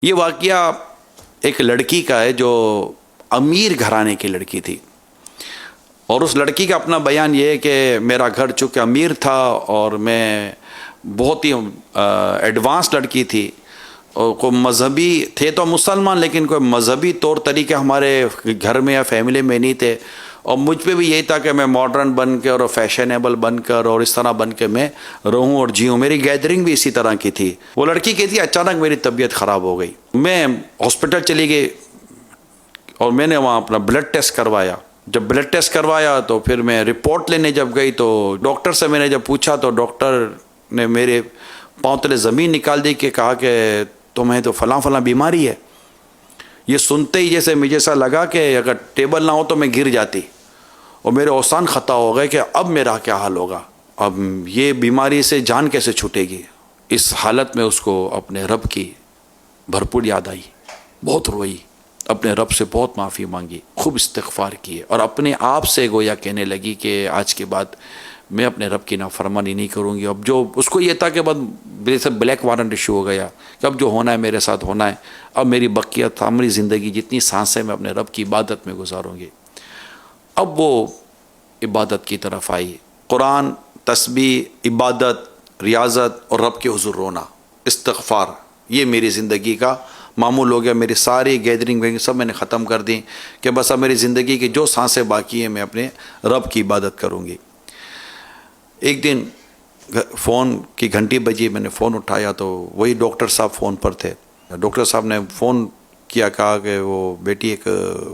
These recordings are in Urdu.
یہ واقعہ ایک لڑکی کا ہے جو امیر گھرانے کی لڑکی تھی، اور اس لڑکی کا اپنا بیان یہ ہے کہ میرا گھر چونکہ امیر تھا اور میں بہت ہی ایڈوانس لڑکی تھی، اور کوئی مذہبی تھے تو مسلمان، لیکن کوئی مذہبی طور طریقے ہمارے گھر میں یا فیملی میں نہیں تھے، اور مجھ پہ بھی یہی تھا کہ میں ماڈرن بن کے اور فیشنیبل بن کر اور اس طرح بن کے میں رہوں اور جیوں۔ میری گیدرنگ بھی اسی طرح کی تھی۔ وہ لڑکی کہتی ہے اچانک میری طبیعت خراب ہو گئی، میں ہاسپٹل چلی گئی اور میں نے وہاں اپنا بلڈ ٹیسٹ کروایا۔ جب بلڈ ٹیسٹ کروایا تو پھر میں رپورٹ لینے جب گئی تو ڈاکٹر سے میں نے جب پوچھا تو ڈاکٹر نے میرے پاؤں تلے زمین نکال دی کہ کہا کہ تمہیں تو فلاں فلاں بیماری ہے۔ یہ سنتے ہی جیسے مجھے ایسا لگا کہ اگر ٹیبل نہ ہو تو میں گر جاتی، اور میرے اوسان خطا ہو گئے کہ اب میرا کیا حال ہوگا، اب یہ بیماری سے جان کیسے چھوٹے گی۔ اس حالت میں اس کو اپنے رب کی بھرپور یاد آئی، بہت روئی، اپنے رب سے بہت معافی مانگی، خوب استغفار کیے، اور اپنے آپ سے گویا کہنے لگی کہ آج کے بعد میں اپنے رب کی نافرمانی نہیں کروں گی۔ اب جو اس کو یہ تھا کہ بعد بلیک وارنٹ ایشو ہو گیا کہ اب جو ہونا ہے میرے ساتھ ہونا ہے، اب میری بقیت عمری زندگی جتنی سانسیں میں اپنے رب کی عبادت میں گزاروں گی۔ اب وہ عبادت کی طرف آئی، قرآن، تسبیح، عبادت، ریاضت اور رب کے حضور رونا، استغفار، یہ میری زندگی کا معمول ہو گیا۔ میری ساری گیدرنگ سب میں نے ختم کر دی کہ بس اب میری زندگی کی جو سانسیں باقی ہیں میں اپنے رب کی عبادت کروں گی۔ ایک دن فون کی گھنٹی بجی، میں نے فون اٹھایا تو وہی ڈاکٹر صاحب فون پر تھے۔ ڈاکٹر صاحب نے فون کیا، کہا کہ وہ بیٹی ایک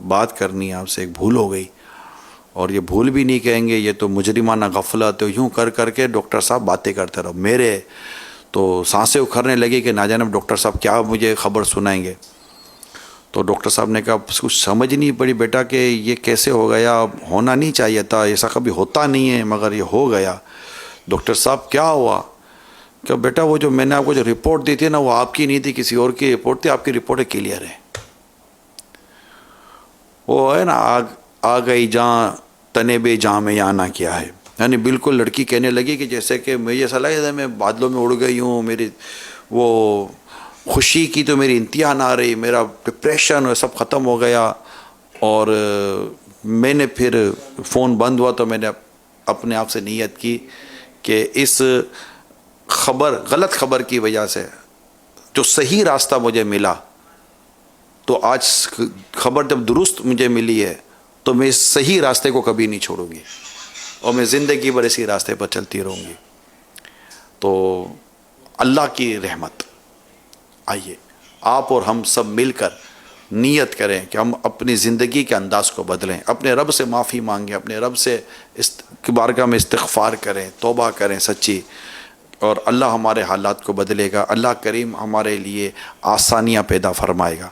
بات کرنی ہے آپ سے، ایک بھول ہو گئی، اور یہ بھول بھی نہیں کہیں گے، یہ تو مجرمانہ غفلت، یوں کر کر کے ڈاکٹر صاحب باتیں کرتے رہو۔ میرے تو سانسیں اکھرنے لگی کہ نہ جانے ڈاکٹر صاحب کیا مجھے خبر سنائیں گے۔ تو ڈاکٹر صاحب نے کہا کچھ سمجھ نہیں پڑی بیٹا کہ یہ کیسے ہو گیا، ہونا نہیں چاہیے تھا، ایسا کبھی ہوتا نہیں ہے مگر یہ ہو گیا۔ ڈاکٹر صاحب کیا ہوا؟ کہ بیٹا وہ جو میں نے آپ کو جو رپورٹ دی تھی نا، وہ آپ کی نہیں تھی، کسی اور کی رپورٹ تھی، آپ کی رپورٹیں کلیئر ہیں۔ وہ ہے نا آ گئی جہاں تنے بے جاں میں یہاں نہ کیا ہے، یعنی بالکل لڑکی کہنے لگی کہ جیسے کہ مجھے ایسا لگا میں بادلوں میں اڑ گئی ہوں، میری وہ خوشی کی تو میری انتہا نہ رہی، میرا ڈپریشن وہ سب ختم ہو گیا۔ اور میں نے پھر فون بند ہوا تو میں نے اپنے آپ سے نیت کی کہ اس غلط خبر کی وجہ سے جو صحیح راستہ مجھے ملا، تو آج خبر جب درست مجھے ملی ہے تو میں اس صحیح راستے کو کبھی نہیں چھوڑوں گی، اور میں زندگی بھر اسی راستے پر چلتی رہوں گی۔ تو اللہ کی رحمت، آئیے آپ اور ہم سب مل کر نیت کریں کہ ہم اپنی زندگی کے انداز کو بدلیں، اپنے رب سے معافی مانگیں، اپنے رب سے بارگاہ میں استغفار کریں، توبہ کریں سچی، اور اللہ ہمارے حالات کو بدلے گا۔ اللہ کریم ہمارے لیے آسانیاں پیدا فرمائے گا۔